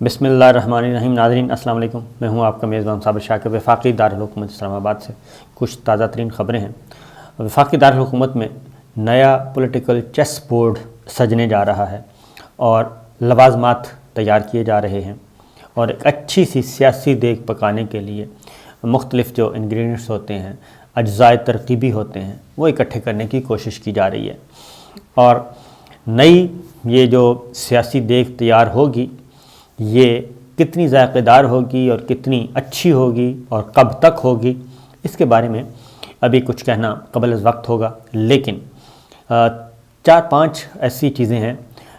بسم اللہ الرحمن الرحیم۔ ناظرین السلام علیکم، میں ہوں آپ کا میزبان صابر شاکر۔ وفاقی دارالحکومت اسلام آباد سے کچھ تازہ ترین خبریں ہیں۔ وفاقی دارالحکومت میں نیا پولیٹیکل چیس بورڈ سجنے جا رہا ہے اور لوازمات تیار کیے جا رہے ہیں، اور ایک اچھی سی سیاسی دیگ پکانے کے لیے مختلف جو انگریڈینٹس ہوتے ہیں، اجزاء ترکیبی ہوتے ہیں، وہ اکٹھے کرنے کی کوشش کی جا رہی ہے۔ اور نئی یہ جو سیاسی دیگ تیار ہوگی، یہ کتنی ذائقہ دار ہوگی اور کتنی اچھی ہوگی اور کب تک ہوگی، اس کے بارے میں ابھی کچھ کہنا قبل از وقت ہوگا، لیکن 4-5 ایسی چیزیں ہیں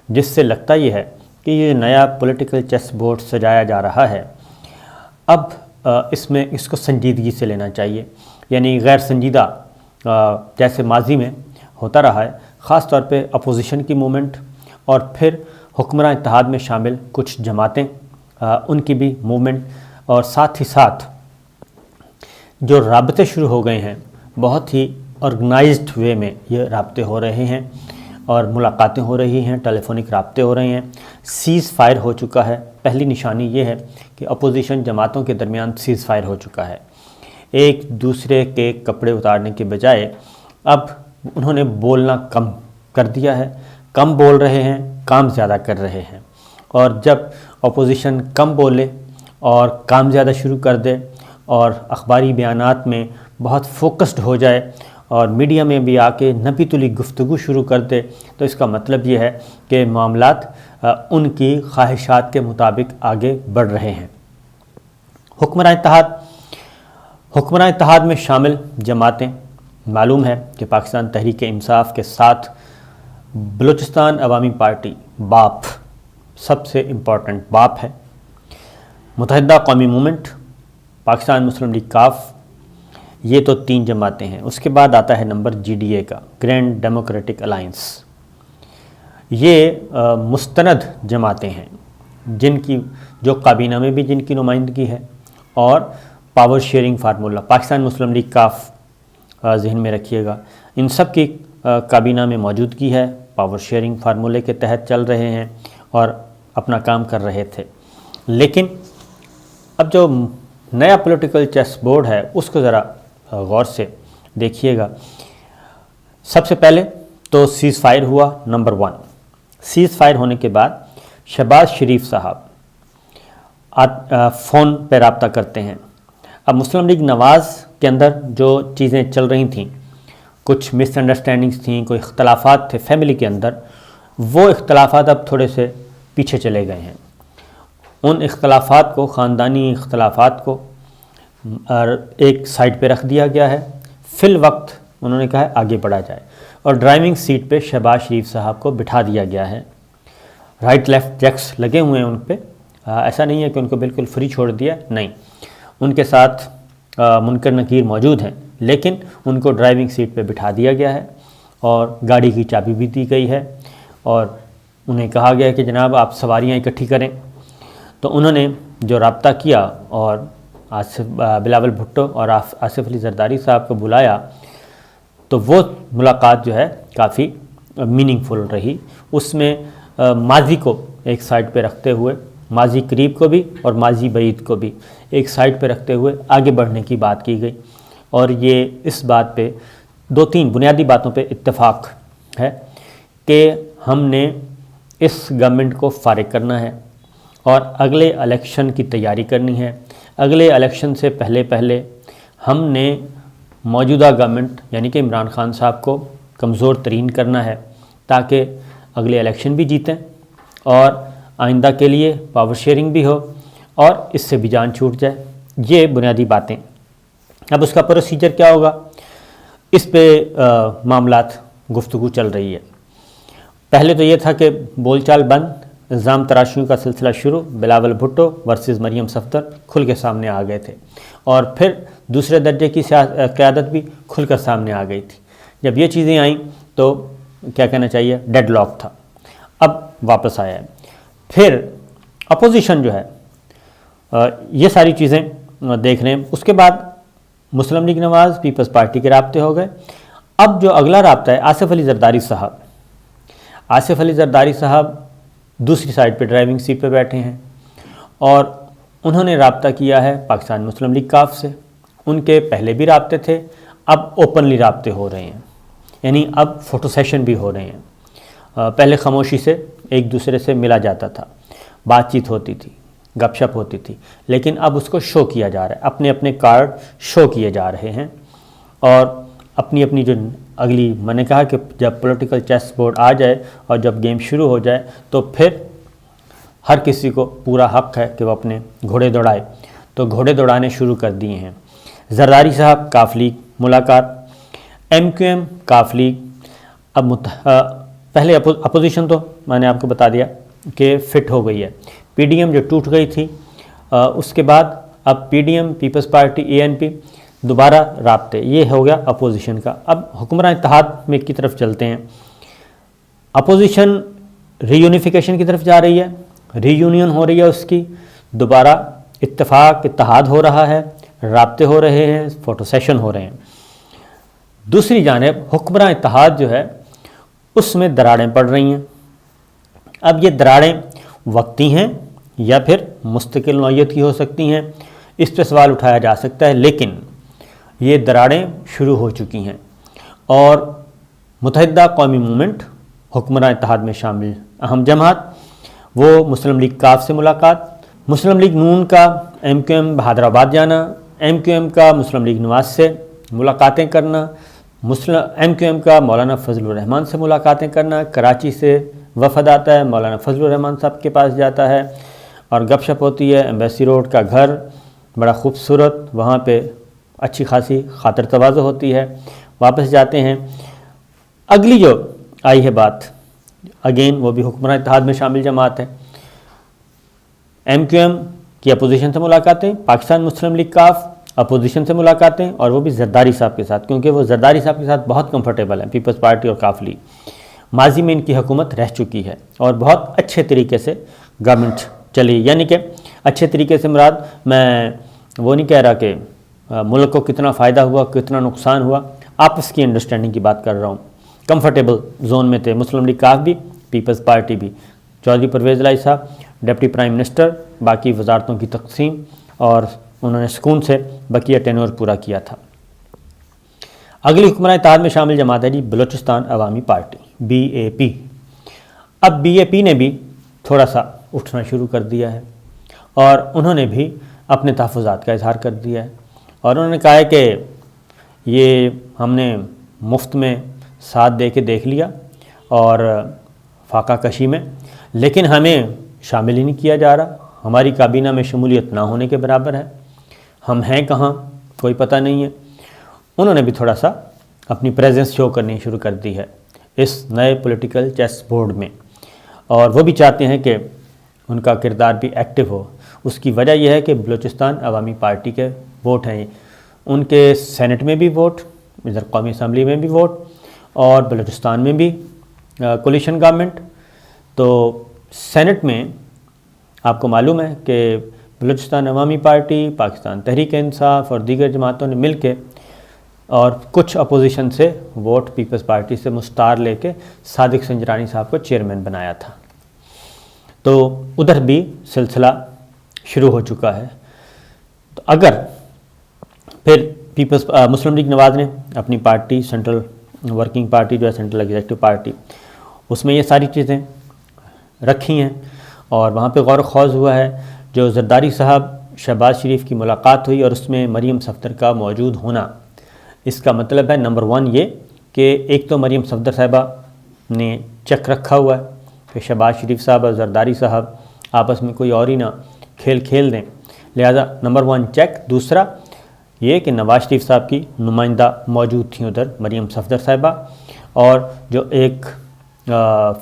جس سے لگتا یہ ہے کہ یہ نیا پولیٹیکل چیس بورڈ سجایا جا رہا ہے، اب اس کو سنجیدگی سے لینا چاہیے، یعنی غیر سنجیدہ جیسے ماضی میں ہوتا رہا ہے، خاص طور پہ اپوزیشن کی موومنٹ اور پھر حکمراں اتحاد میں شامل کچھ جماعتیں، ان کی بھی موومنٹ، اور ساتھ ہی ساتھ جو رابطے شروع ہو گئے ہیں، بہت ہی آرگنائزڈ وے میں یہ رابطے ہو رہے ہیں اور ملاقاتیں ہو رہی ہیں، ٹیلی فونک رابطے ہو رہے ہیں، سیز فائر ہو چکا ہے۔ پہلی نشانی یہ ہے کہ اپوزیشن جماعتوں کے درمیان سیز فائر ہو چکا ہے، ایک دوسرے کے کپڑے اتارنے کے بجائے اب انہوں نے بولنا کم کر دیا ہے، کم بول رہے ہیں، کام زیادہ کر رہے ہیں۔ اور جب اپوزیشن کم بولے اور کام زیادہ شروع کر دے اور اخباری بیانات میں بہت فوکسڈ ہو جائے اور میڈیا میں بھی آ کے نپی تلی گفتگو شروع کر دے، تو اس کا مطلب یہ ہے کہ معاملات ان کی خواہشات کے مطابق آگے بڑھ رہے ہیں۔ حکمراں اتحاد میں شامل جماعتیں، معلوم ہے کہ پاکستان تحریک انصاف کے ساتھ بلوچستان عوامی پارٹی باپ سب سے امپورٹنٹ باپ ہے، متحدہ قومی موومنٹ، پاکستان مسلم لیگ کاف، یہ تو 3 جماعتیں ہیں۔ اس کے بعد آتا ہے نمبر GDA کا، گرینڈ ڈیموکریٹک الائنس۔ یہ مستند جماعتیں ہیں جن کی جو کابینہ میں بھی جن کی نمائندگی ہے، اور پاور شیئرنگ فارمولہ پاکستان مسلم لیگ کاف ذہن میں رکھیے گا، ان سب کی کابینہ میں موجودگی ہے، پاور شیئرنگ فارمولے کے تحت چل رہے ہیں اور اپنا کام کر رہے تھے۔ لیکن اب جو نیا پولیٹیکل چیس بورڈ ہے، اس کو ذرا غور سے دیکھیے گا۔ سب سے پہلے تو سیز فائر ہوا، نمبر 1۔ سیز فائر ہونے کے بعد شہباز شریف صاحب فون پہ رابطہ کرتے ہیں۔ اب مسلم لیگ نواز کے اندر جو چیزیں چل رہی تھیں، کچھ مس انڈرسٹینڈنگز تھیں، کوئی اختلافات تھے فیملی کے اندر، وہ اختلافات اب تھوڑے سے پیچھے چلے گئے ہیں۔ ان اختلافات کو، خاندانی اختلافات کو ایک سائڈ پہ رکھ دیا گیا ہے، فی الوقت انہوں نے کہا ہے آگے بڑھا جائے، اور ڈرائیونگ سیٹ پہ شہباز شریف صاحب کو بٹھا دیا گیا ہے۔ رائٹ لیفٹ چیکس لگے ہوئے ہیں ان پہ، ایسا نہیں ہے کہ ان کو بالکل فری چھوڑ دیا، نہیں، ان کے ساتھ منکر نکیر موجود ہیں، لیکن ان کو ڈرائیونگ سیٹ پہ بٹھا دیا گیا ہے اور گاڑی کی چابی بھی دی گئی ہے، اور انہیں کہا گیا کہ جناب آپ سواریاں اکٹھی کریں۔ تو انہوں نے جو رابطہ کیا اور بلاول بھٹو اور آصف علی زرداری صاحب کو بلایا، تو وہ ملاقات جو ہے کافی میننگ فل رہی۔ اس میں ماضی کو ایک سائڈ پہ رکھتے ہوئے، ماضی قریب کو بھی اور ماضی بعید کو بھی ایک سائڈ پہ رکھتے ہوئے آگے بڑھنے کی بات کی گئی، اور یہ اس بات پہ 2-3 بنیادی باتوں پہ اتفاق ہے کہ ہم نے اس گورنمنٹ کو فارغ کرنا ہے اور اگلے الیکشن کی تیاری کرنی ہے۔ اگلے الیکشن سے پہلے ہم نے موجودہ گورنمنٹ یعنی کہ عمران خان صاحب کو کمزور ترین کرنا ہے، تاکہ اگلے الیکشن بھی جیتیں اور آئندہ کے لیے پاور شیئرنگ بھی ہو اور اس سے بھی جان چھوٹ جائے۔ یہ بنیادی باتیں۔ اب اس کا پروسیجر کیا ہوگا، اس پہ معاملات گفتگو چل رہی ہے۔ پہلے تو یہ تھا کہ بول چال بند، الزام تراشیوں کا سلسلہ شروع، بلاول بھٹو ورسز مریم صفدر کھل کے سامنے آ گئے تھے، اور پھر دوسرے درجے کی قیادت بھی کھل کر سامنے آ گئی تھی۔ جب یہ چیزیں آئیں تو کیا کہنا چاہیے، ڈیڈ لاک تھا، اب واپس آیا ہے۔ پھر اپوزیشن جو ہے یہ ساری چیزیں دیکھ رہے ہیں۔ اس کے بعد مسلم لیگ نواز پیپلز پارٹی کے رابطے ہو گئے۔ اب جو اگلا رابطہ ہے آصف علی زرداری صاحب، آصف علی زرداری صاحب دوسری سائڈ پہ ڈرائیونگ سیٹ پہ بیٹھے ہیں، اور انہوں نے رابطہ کیا ہے پاکستان مسلم لیگ کاف سے. ان کے پہلے بھی رابطے تھے، اب اوپنلی رابطے ہو رہے ہیں، یعنی اب فوٹو سیشن بھی ہو رہے ہیں. پہلے خاموشی سے ایک دوسرے سے ملا جاتا تھا، بات چیت ہوتی تھی، گپ شپ ہوتی تھی، لیکن اب اس کو شو کیا جا رہا ہے، اپنے اپنے کارڈ شو کیے جا رہے ہیں. اور اپنی اپنی جو اگلی، میں نے کہا کہ جب پولیٹیکل چیس بورڈ آ جائے اور جب گیم شروع ہو جائے تو پھر ہر کسی کو پورا حق ہے کہ وہ اپنے گھوڑے دوڑائے. تو گھوڑے دوڑانے شروع کر دیے ہیں. زرداری صاحب کاف لیگ ملاقات، ایم کیو ایم کاف لیگ. اب پہلے اپوزیشن تو میں نے آپ کو بتا دیا کہ فٹ ہو گئی ہے. پی ڈی ایم جو ٹوٹ گئی تھی، اس کے بعد اب P D M, People's Party, A N P دوبارہ رابطے. یہ ہو گیا اپوزیشن کا. اب حکمراں اتحاد میں کی طرف چلتے ہیں. اپوزیشن ری یونیفیکیشن کی طرف جا رہی ہے، ری یونین ہو رہی ہے، اس کی دوبارہ اتفاق اتحاد ہو رہا ہے، رابطے ہو رہے ہیں، فوٹو سیشن ہو رہے ہیں. دوسری جانب حکمراں اتحاد جو ہے اس میں دراڑیں پڑ رہی ہیں. اب یہ دراڑیں وقتی ہیں یا پھر مستقل نوعیت کی ہو سکتی ہیں، اس پہ سوال اٹھایا جا سکتا ہے، لیکن یہ دراڑیں شروع ہو چکی ہیں. اور متحدہ قومی موومنٹ حکمراں اتحاد میں شامل اہم جماعت، وہ مسلم لیگ کاف سے ملاقات، مسلم لیگ نون کا ایم کیو ایم بہادر آباد جانا، ایم کیو ایم کا مسلم لیگ نواز سے ملاقاتیں کرنا، ایم کیو ایم کا مولانا فضل الرحمان سے ملاقاتیں کرنا. کراچی سے وفد آتا ہے، مولانا فضل الرحمان صاحب کے پاس جاتا ہے اور گپ شپ ہوتی ہے. ایمبیسی روڈ کا گھر بڑا خوبصورت، وہاں پہ اچھی خاصی خاطر تواضع ہوتی ہے. واپس جاتے ہیں. اگلی جو آئی ہے بات، اگین وہ بھی حکمراں اتحاد میں شامل جماعت ہے. ایم کیو ایم کی اپوزیشن سے ملاقاتیں، پاکستان مسلم لیگ کاف اپوزیشن سے ملاقاتیں، اور وہ بھی زرداری صاحب کے ساتھ، کیونکہ وہ زرداری صاحب کے ساتھ بہت کمفرٹیبل ہیں. پیپلز پارٹی اور کاف لیگ ماضی میں ان کی حکومت رہ چکی ہے اور بہت اچھے طریقے سے گورنمنٹ چلی. یعنی کہ اچھے طریقے سے مراد، میں وہ نہیں کہہ رہا کہ ملک کو کتنا فائدہ ہوا، کتنا نقصان ہوا، آپس کی انڈرسٹینڈنگ کی بات کر رہا ہوں. کمفرٹیبل زون میں تھے مسلم لیگ کاف بھی، پیپلز پارٹی بھی. چودھری پرویز الہی صاحب ڈپٹی پرائم منسٹر، باقی وزارتوں کی تقسیم، اور انہوں نے سکون سے بقیہ ٹینور پورا کیا تھا. اگلی حکمراں اتحاد میں شامل جماعت ہے جی بلوچستان عوامی پارٹی، بی اے پی. اب بی اے پی نے بھی تھوڑا سا اٹھنا شروع کر دیا ہے اور انہوں نے بھی اپنے تحفظات کا اظہار کر دیا ہے. اور انہوں نے کہا ہے کہ یہ ہم نے مفت میں ساتھ دے کے دیکھ لیا اور فاقہ کشی میں، لیکن ہمیں شامل ہی نہیں کیا جا رہا. ہماری کابینہ میں شمولیت نہ ہونے کے برابر ہے. ہم ہیں کہاں کوئی پتہ نہیں ہے. انہوں نے بھی تھوڑا سا اپنی پریزنس شو کرنی شروع کر دی ہے اس نئے پولیٹیکل چیس بورڈ میں، اور وہ بھی چاہتے ہیں کہ ان کا کردار بھی ایکٹیو ہو. اس کی وجہ یہ ہے کہ بلوچستان عوامی پارٹی کے ووٹ ہیں، ان کے سینٹ میں بھی ووٹ، ادھر قومی اسمبلی میں بھی ووٹ، اور بلوچستان میں بھی کولیشن گورنمنٹ. تو سینٹ میں آپ کو معلوم ہے کہ بلوچستان عوامی پارٹی، پاکستان تحریک انصاف اور دیگر جماعتوں نے مل کے اور کچھ اپوزیشن سے ووٹ پیپلز پارٹی سے مستعار لے کے صادق سنجرانی صاحب کو چیئرمین بنایا تھا. تو ادھر بھی سلسلہ شروع ہو چکا ہے. تو اگر پھر مسلم لیگ نواز نے اپنی پارٹی، سینٹرل ورکنگ پارٹی جو ہے، سینٹرل ایگزیکٹو پارٹی، اس میں یہ ساری چیزیں رکھی ہیں اور وہاں پہ غور و خوض ہوا ہے. جو زرداری صاحب شہباز شریف کی ملاقات ہوئی اور اس میں مریم صفدر کا موجود ہونا، اس کا مطلب ہے نمبر 1 یہ کہ ایک تو مریم صفدر صاحبہ نے چیک رکھا ہوا ہے کہ شہباز شریف صاحب اور زرداری صاحب آپس میں کوئی اور ہی نہ کھیل دیں، لہذا نمبر 1 چیک. دوسرا یہ کہ نواز شریف صاحب کی نمائندہ موجود تھیں ادھر، مریم صفدر صاحبہ، اور جو ایک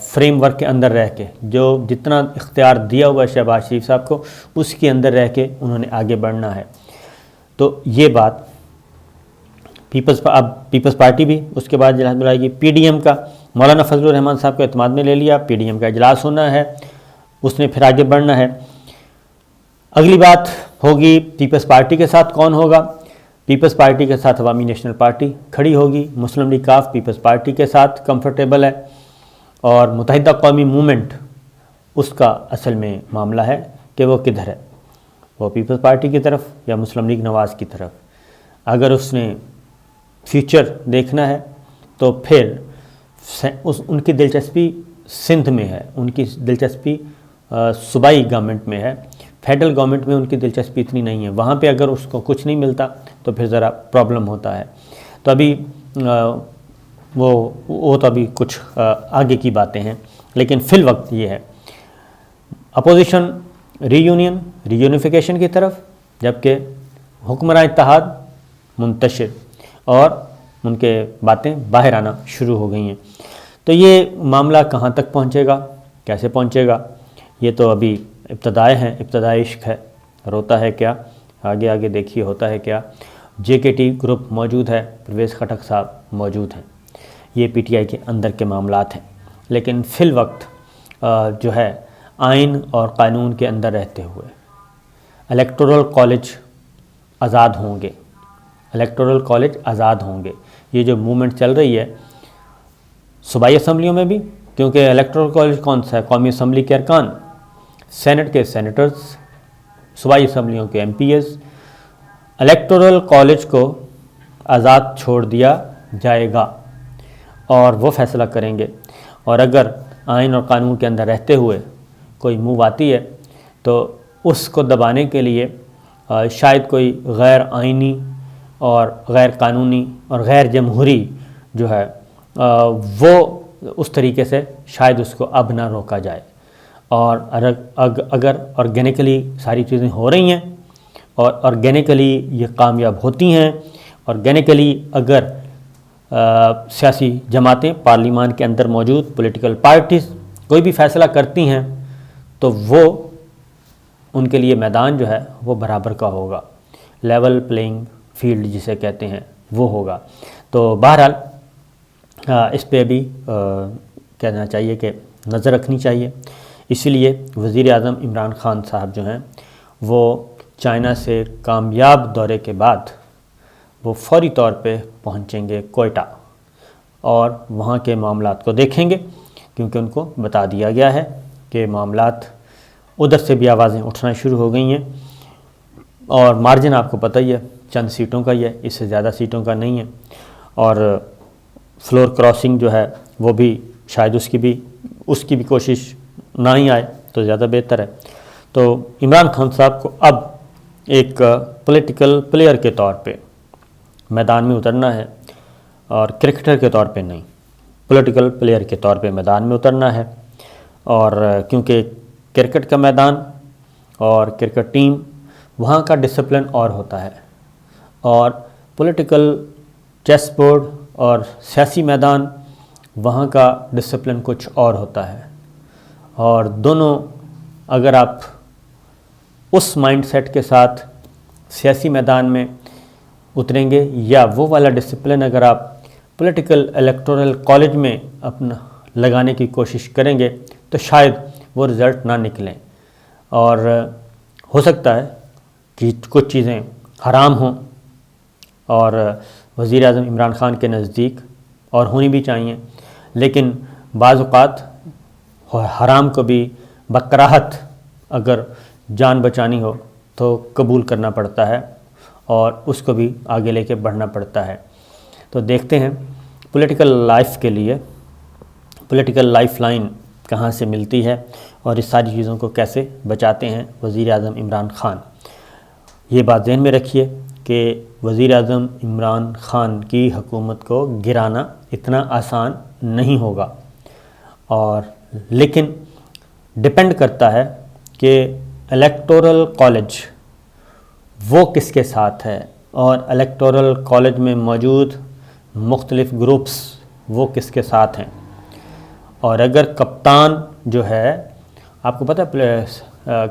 فریم ورک کے اندر رہ کے، جو جتنا اختیار دیا ہوا ہے شہباز شریف صاحب کو، اس کے اندر رہ کے انہوں نے آگے بڑھنا ہے. تو یہ بات اب پیپلز پارٹی بھی اس کے بعد اجلاس بلائے گی. پی ڈی ایم کا مولانا فضل الرحمان صاحب کو اعتماد میں لے لیا، پی ڈی ایم کا اجلاس ہونا ہے، اس نے پھر آگے بڑھنا ہے. اگلی بات ہوگی پیپلز پارٹی کے ساتھ کون ہوگا. پیپلز پارٹی کے ساتھ عوامی نیشنل پارٹی کھڑی ہوگی. مسلم لیگ کاف پیپلز پارٹی کے ساتھ کمفرٹیبل ہے، اور متحدہ قومی موومنٹ اس کا اصل میں معاملہ ہے کہ وہ کدھر ہے، وہ پیپلز پارٹی کی طرف یا مسلم لیگ نواز کی طرف۔ اگر اس نے فیوچر دیکھنا ہے تو پھر ان کی دلچسپی سندھ میں ہے، ان کی دلچسپی صوبائی گورنمنٹ میں ہے، فیڈرل گورنمنٹ میں ان کی دلچسپی اتنی نہیں ہے۔ وہاں پہ اگر اس کو کچھ نہیں ملتا تو پھر ذرا پرابلم ہوتا ہے۔ تو ابھی وہ تو ابھی کچھ آگے کی باتیں ہیں، لیکن فی الوقت یہ ہے اپوزیشن ری یونیفیکیشن کی طرف، جبکہ حکمراں اتحاد منتشر اور ان کے باتیں باہر آنا شروع ہو گئی ہیں۔ تو یہ معاملہ کہاں تک پہنچے گا، کیسے پہنچے گا، یہ تو ابھی ابتدائے ہیں، ابتدائی عشق ہے، روتا ہے کیا، آگے آگے دیکھیے ہوتا ہے کیا۔ جے کے ٹی گروپ موجود ہے، پرویز خٹک صاحب موجود ہیں، یہ پی ٹی آئی کے اندر کے معاملات ہیں۔ لیکن فی الوقت جو ہے آئین اور قانون کے اندر رہتے ہوئے الیکٹورل کالج آزاد ہوں گے، الیکٹورل کالج آزاد ہوں گے۔ یہ جو موومنٹ چل رہی ہے صوبائی اسمبلیوں میں بھی، کیونکہ الیکٹورل کالج کون سا ہے، قومی اسمبلی کے ارکان، سینٹ کے سینیٹرز، صوبائی اسمبلیوں کے M P As, electoral college کو آزاد چھوڑ دیا جائے گا اور وہ فیصلہ کریں گے۔ اور اگر آئین اور قانون کے اندر رہتے ہوئے کوئی موو آتی ہے تو اس کو دبانے کے لیے شاید کوئی غیر آئینی اور غیر قانونی اور غیر جمہوری جو ہے وہ اس طریقے سے شاید اس کو اب نہ روکا جائے۔ اور اگر آرگینکلی ساری چیزیں ہو رہی ہیں اور آرگینکلی یہ کامیاب ہوتی ہیں، آرگینکلی اگر سیاسی جماعتیں پارلیمان کے اندر موجود پولیٹیکل پارٹیز کوئی بھی فیصلہ کرتی ہیں تو وہ ان کے لیے میدان جو ہے وہ برابر کا ہوگا، لیول پلینگ فیلڈ جسے کہتے ہیں وہ ہوگا۔ تو بہرحال اس پہ بھی کہنا چاہیے کہ نظر رکھنی چاہیے۔ اسی لیے وزیر اعظم عمران خان صاحب جو ہیں وہ چائنا سے کامیاب دورے کے بعد وہ فوری طور پہ پہنچیں گے کوئٹہ اور وہاں کے معاملات کو دیکھیں گے، کیونکہ ان کو بتا دیا گیا ہے کہ معاملات ادھر سے بھی آوازیں اٹھنا شروع ہو گئی ہیں اور مارجن آپ کو پتہ ہی ہے چند سیٹوں کا ہی ہے، اس سے زیادہ سیٹوں کا نہیں ہے، اور فلور کراسنگ جو ہے وہ بھی شاید اس کی بھی کوشش نہ ہی آئے تو زیادہ بہتر ہے۔ تو عمران خان صاحب کو اب ایک پولیٹیکل پلیئر کے طور پہ میدان میں اترنا ہے، اور کرکٹر کے طور پہ نہیں، پولیٹیکل پلیئر کے طور پہ میدان میں اترنا ہے۔ اور کیونکہ کرکٹ کا میدان اور کرکٹ ٹیم وہاں کا ڈسپلن اور ہوتا ہے، اور پولیٹیکل چیس بورڈ اور سیاسی میدان وہاں کا ڈسپلن کچھ اور ہوتا ہے، اور دونوں اگر آپ اس مائنڈ سیٹ کے ساتھ سیاسی میدان میں اتریں گے یا وہ والا ڈسپلن اگر آپ پولیٹیکل الیکٹورل کالج میں اپنا لگانے کی کوشش کریں گے تو شاید وہ رزلٹ نہ نکلیں، اور ہو سکتا ہے کہ کچھ چیزیں حرام ہوں اور وزیر اعظم عمران خان کے نزدیک اور ہونی بھی چاہیے، لیکن بعض اوقات حرام کو بھی بکراہت اگر جان بچانی ہو تو قبول کرنا پڑتا ہے اور اس کو بھی آگے لے کے بڑھنا پڑتا ہے۔ تو دیکھتے ہیں پولیٹیکل لائف کے لیے پولیٹیکل لائف لائن کہاں سے ملتی ہے اور اس ساری چیزوں کو کیسے بچاتے ہیں وزیر اعظم عمران خان۔ یہ بات ذہن میں رکھیے کہ وزیر اعظم عمران خان کی حکومت کو گرانا اتنا آسان نہیں ہوگا، اور لیکن ڈپینڈ کرتا ہے کہ الیکٹورل کالج وہ کس کے ساتھ ہے اور الیکٹورل کالج میں موجود مختلف گروپس وہ کس کے ساتھ ہیں۔ اور اگر کپتان جو ہے، آپ کو پتہ ہے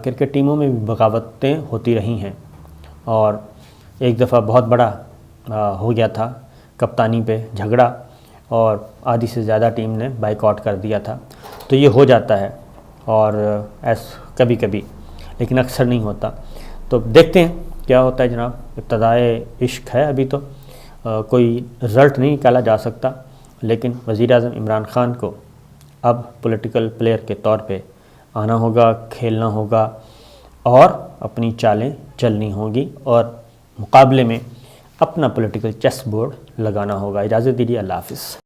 کرکٹ ٹیموں میں بھی بغاوتیں ہوتی رہی ہیں، اور ایک دفعہ بہت بڑا ہو گیا تھا کپتانی پہ جھگڑا اور آدھی سے زیادہ ٹیم نے بائیک آؤٹ کر دیا تھا۔ تو یہ ہو جاتا ہے اور کبھی کبھی، لیکن اکثر نہیں ہوتا۔ تو دیکھتے ہیں کیا ہوتا ہے جناب، ابتدائے عشق ہے ابھی تو کوئی رزلٹ نہیں نکالا جا سکتا، لیکن وزیر اعظم عمران خان کو اب پولیٹیکل پلیئر کے طور پہ آنا ہوگا، کھیلنا ہوگا، اور اپنی چالیں چلنی ہوں گی اور مقابلے میں اپنا پولیٹیکل چیس بورڈ لگانا ہوگا۔ اجازت دیجیے، اللہ حافظ۔